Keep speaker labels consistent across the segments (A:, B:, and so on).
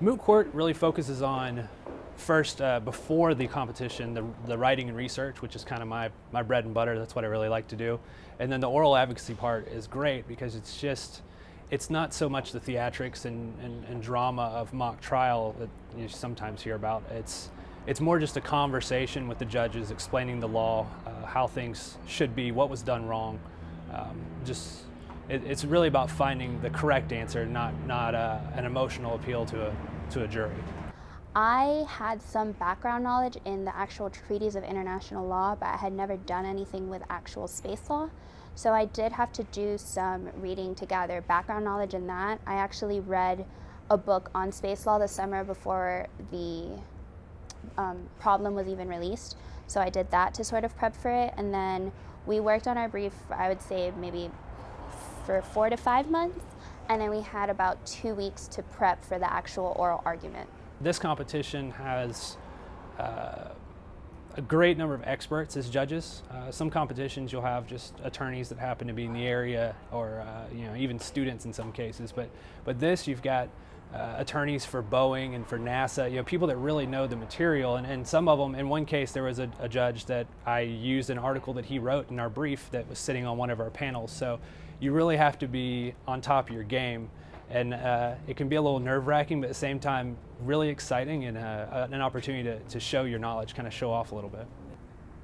A: Moot court really focuses on first, before the competition, the writing and research, which is kind of my bread and butter. That's what I really like to do. And then the oral advocacy part is great because it's not so much the theatrics and drama of mock trial that you sometimes hear about. It's more just a conversation with the judges, explaining the law, how things should be, what was done wrong. It's really about finding the correct answer, not an emotional appeal to a jury.
B: I had some background knowledge in the actual treaties of international law, but I had never done anything with actual space law. So I did have to do some reading to gather background knowledge in that. I actually read a book on space law the summer before the problem was even released. So I did that to sort of prep for it. And then we worked on our brief, I would say maybe for 4 to 5 months. And then we had about 2 weeks to prep for the actual oral argument.
A: This competition has a great number of experts as judges. Some competitions you'll have just attorneys that happen to be in the area, or even students in some cases. But this, you've got attorneys for Boeing and for NASA. People that really know the material. And some of them, in one case, there was a judge that I used an article that he wrote in our brief that was sitting on one of our panels. So you really have to be on top of your game. And it can be a little nerve-wracking, but at the same time, really exciting and an opportunity to show your knowledge, kind of show off a little bit.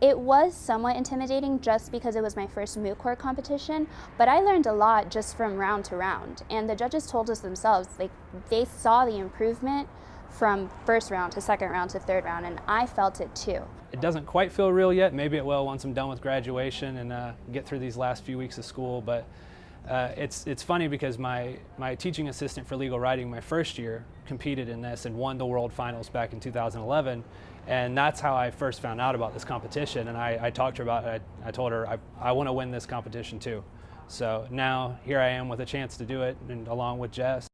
B: It was somewhat intimidating just because it was my first moot court competition, but I learned a lot just from round to round. And the judges told us themselves, they saw the improvement from first round to second round to third round, and I felt it too.
A: It doesn't quite feel real yet. Maybe it will once I'm done with graduation and get through these last few weeks of school, but it's funny because my teaching assistant for legal writing my first year competed in this and won the world finals back in 2011, and that's how I first found out about this competition. And I talked to her about it. I told her I want to win this competition too. So now here I am with a chance to do it, and along with Jess.